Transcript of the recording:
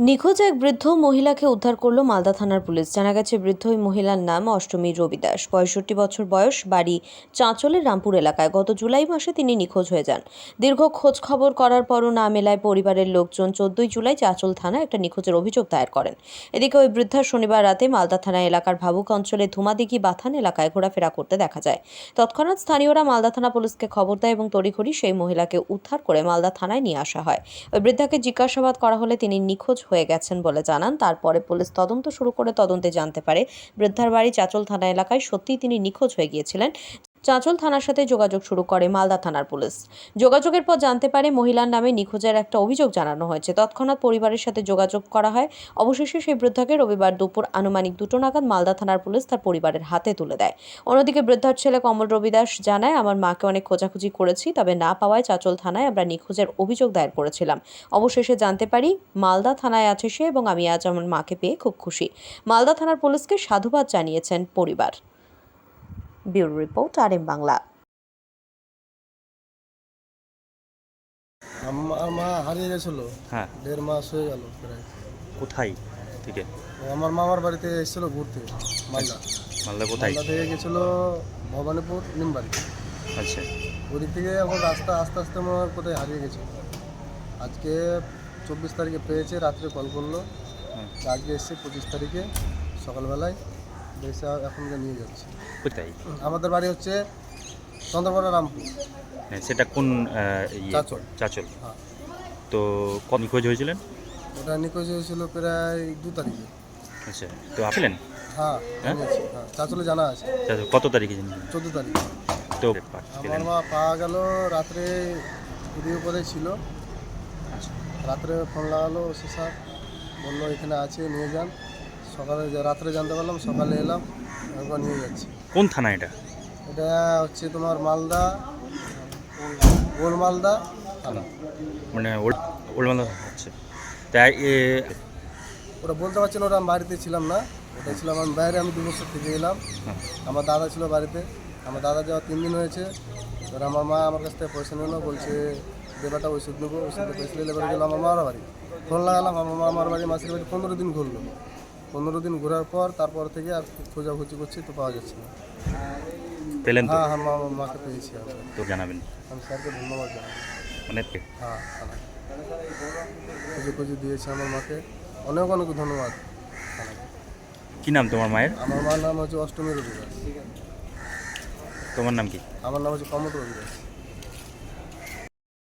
নিখোঁজ এক বৃদ্ধ মহিলাকে উদ্ধার করল মালদা থানার পুলিশ। জানা গেছে, বৃদ্ধ ওই মহিলার নাম অষ্টমী রবি দাস। ৬৫ বছর বয়স, বাড়ি চাঁচলের রামপুর এলাকায়। গত জুলাই মাসে তিনি নিখোঁজ হয়ে যান। দীর্ঘ খোঁজ খবর করার পরও না মেলায় পরিবারের লোকজন ১৪ জুলাই চাঁচল থানায় একটা নিখোঁজের অভিযোগ দায়ের করেন। এদিকে ওই বৃদ্ধা শনিবার রাতে মালদা থানা এলাকার ভাবুক অঞ্চলে ধুমাদিঘি বাথান এলাকায় ঘোরাফেরা করতে দেখা যায়। তৎক্ষণাৎ স্থানীয়রা মালদা থানা পুলিশকে খবর দেয় এবং তড়িঘড়ি সেই মহিলাকে উদ্ধার করে মালদা থানায় নিয়ে আসা হয়। ওই বৃদ্ধাকে জিজ্ঞাসাবাদ করা হলে তিনি নিখোঁজ হয়ে গেছেন বলে জানান। তারপরে পুলিশ তদন্ত শুরু করে তদন্তে জানতে পারে বৃদ্ধার বাড়ি চাঁচল থানা এলাকায় সত্যিই তিনি নিখোঁজ হয়ে গিয়েছিলেন। চাঁচল থানার সাথে যোগাযোগ শুরু করে মালদা থানার পুলিশ। যোগাযোগের পর জানতে পারে মহিলার নামে নিখোঁজের একটা অভিযোগ জানানো হয়েছে। তৎক্ষণাৎ পরিবারের সাথে যোগাযোগ করা হয়। অবশেষে সেই বৃদ্ধাকে রবিবার দুপুর আনুমানিক 2টো নাগাদ মালদা থানার পুলিশ তার পরিবারের হাতে তুলে দেয়। অন্যদিকে বৃদ্ধার ছেলে কমল রবি দাস জানায়, আমার মাকে অনেক খোঁজাখুঁজি করেছি, তবে না পাওয়ায় চাঁচল থানায় আমরা নিখোঁজের অভিযোগ দায়ের করেছিলাম। অবশেষে জানতে পারি মালদা থানায় আছে সে এবং আমি আজ আমার মাকে পেয়ে খুব খুশি। মালদা থানার পুলিশকে সাধুবাদ জানিয়েছেন পরিবার। Bureau report, RM Bangla. আমার মা হারিয়ে গেছিল। হ্যাঁ, 1.5 মাস হয়ে গেল প্রায়। কোথায় থেকে? আমার মামার বাড়িতে এসেছিল ঘুরতে, মালদা। মালদা কোথায়? মালদা থেকে গেছিল ভবানীপুর নিমবাড়ি। আচ্ছা, ওদিক থেকে এখন রাস্তা আস্তে আস্তে আমার কোথায় হারিয়ে গেছে। আজকে 24 তারিখে পেয়েছে, রাত্রে কল করলো। আজকে এসছে 25 তারিখে সকালবেলায়, এসে এখন নিয়ে যাচ্ছে। কোথায়? আমাদের বাড়ি হচ্ছে চন্দ্রপাড়া রামপুর। হ্যাঁ, সেটা কোন চাঁচল। চাঁচল। হ্যাঁ, তো কখন নিখোঁজ হয়েছিলেন? ওটা নিখোঁজ হয়েছিল প্রায় 2 তারিখে। আচ্ছা, তো আসলেন? হ্যাঁ, হ্যাঁ? জানিয়েছি। হ্যাঁ, চাঁচলে জানা আছে। চাঁচল কত তারিখে জানেন? 14 তারিখে। তো আমার মা পাওয়া গেল রাত্রে, ভিডিও করে ছিল। আচ্ছা, রাত্রে ফোন লাগালো ওসি স্যার, বললো এখানে আছে, নিয়ে যান। সকালে রাত্রে জানতে পারলাম, সকালে এলাম, একবার নিয়ে যাচ্ছি। কোন থানা এটা? এটা হচ্ছে তোমার মালদা, ওল্ড মালদা থানা। মানে ওল্ড মালদা। আচ্ছা, তাই ওটা বলতে পারছি না, ওটা আমি বাড়িতে ছিলাম না। ওটা ছিলাম আমি বাইরে, আমি 2 বছর থেকে এলাম। আমার দাদা ছিল বাড়িতে, আমার দাদা যাওয়া 3 দিন হয়েছে। এবার আমার মা আমার কাছ থেকে পয়সা নিল, বলছে দেবাটা ওষুধ নেবো, ওষুধে পয়সা নিলে এবার গেলো আমার মার বাড়ি। ফোন লাগালাম, আমার মা আমার বাড়ি, মাসির বাড়ি 15 দিন ঘুরলো। 15 দিন ঘোরার পর তারপর থেকে আর খোঁজাখুঁজি করছি, তো পাওয়া যাচ্ছে না। পেলেন তো? হ্যাঁ হ্যাঁ, আমার মাকে পেয়েছি আমি। তো জানাবেন। আমি স্যারকে ধন্যবাদ জানাই। মানে হ্যাঁ, খুঁজে দিয়েছে আমার মাকে, অনেক অনেক ধন্যবাদ। কি নাম তোমার মায়ের? আমার মার নাম হচ্ছে অষ্টমী রবি দাস। তোমার নাম কি? আমার নাম হচ্ছে কমল রবি দাস।